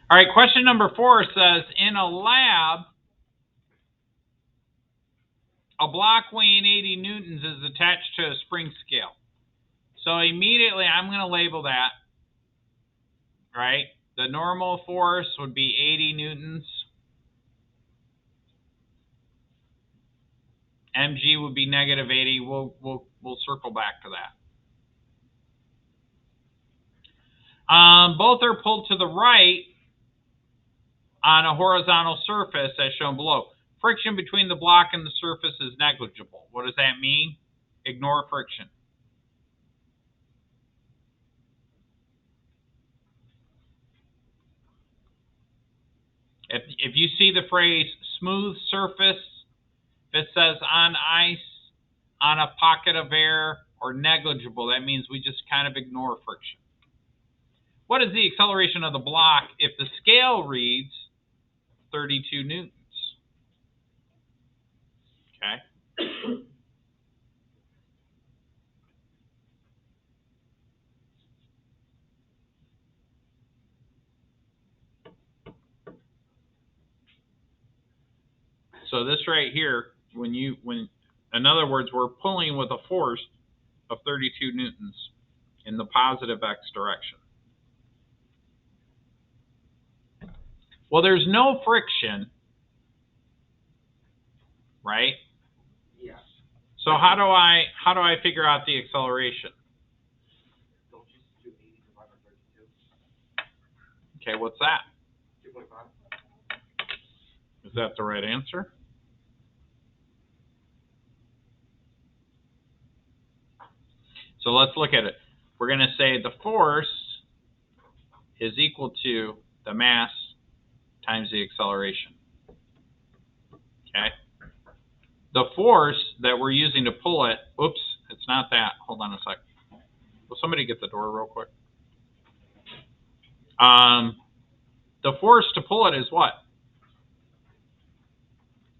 All right, question number 4 says, in a lab, a block weighing 80 newtons is attached to a spring scale. So immediately I'm going to label that, right? The normal force would be 80 newtons. mg would be negative 80. We'll circle back to that. Both are pulled to the right on a horizontal surface as shown below. Friction between the block and the surface is negligible. What does that mean? Ignore friction. If you see the phrase smooth surface, if it says on ice, on a pocket of air, or negligible, that means we just kind of ignore friction. What is the acceleration of the block if the scale reads 32 newtons? Okay. So this right here, in other words, we're pulling with a force of 32 newtons in the positive x direction. Well, there's no friction, right? Yes. So how do I figure out the acceleration? Don't just do 80 divided by 32. Okay, what's that? 2.5. Is that the right answer? So let's look at it. We're going to say the force is equal to the mass times the acceleration. Okay? The force that we're using to pull it, oops, it's not that. Hold on a sec. Will somebody get the door real quick? The force to pull it is what?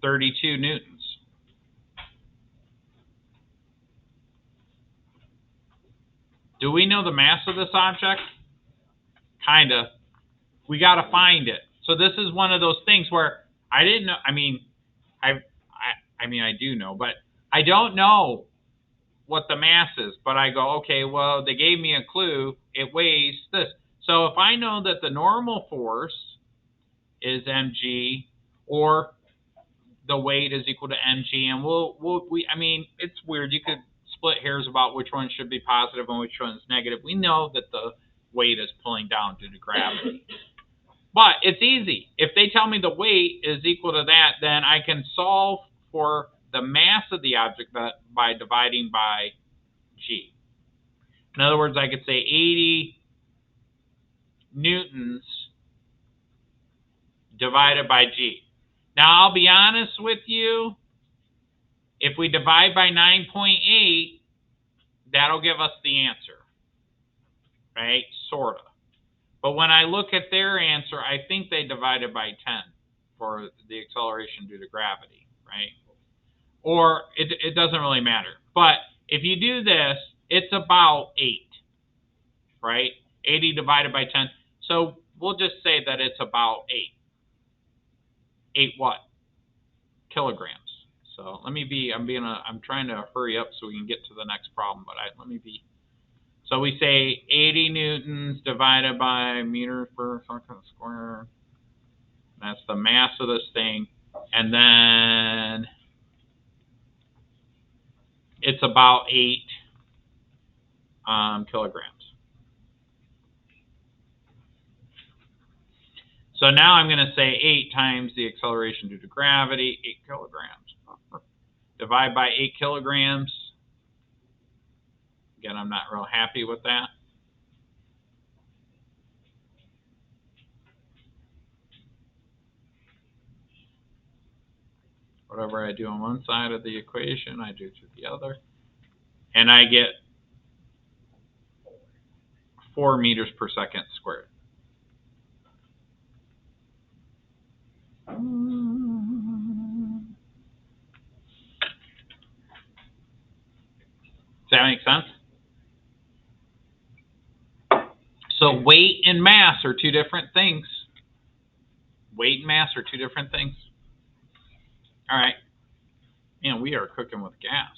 32 newtons. Do we know the mass of this object? Kinda. We got to find it. So this is one of those things where I didn't know. I mean, I do know, but I don't know what the mass is. But I go, okay, well, they gave me a clue. It weighs this. So if I know that the normal force is mg, or the weight is equal to mg, and I mean, it's weird. You could split hairs about which one should be positive and which one is negative. We know that the weight is pulling down due to gravity. But it's easy. If they tell me the weight is equal to that, then I can solve for the mass of the object by dividing by g. In other words, I could say 80 newtons divided by g. Now, I'll be honest with you. If we divide by 9.8, that'll give us the answer, right? Sort of. But when I look at their answer, I think they divided by 10 for the acceleration due to gravity, right? Or it doesn't really matter. But if you do this, it's about 8, right? 80 divided by 10. So we'll just say that it's about 8. 8 what? Kilograms. So let me be, I'm trying to hurry up so we can get to the next problem, but let me be. So we say 80 newtons divided by meters per second squared. That's the mass of this thing. And then it's about 8 kilograms. So now I'm going to say 8 times the acceleration due to gravity, 8 kilograms. Divide by 8 kilograms. Again, I'm not real happy with that. Whatever I do on one side of the equation, I do to the other. And I get 4 meters per second squared. Does that make sense? So weight and mass are two different things. weight and mass are two different things? All right. Man, we are cooking with gas.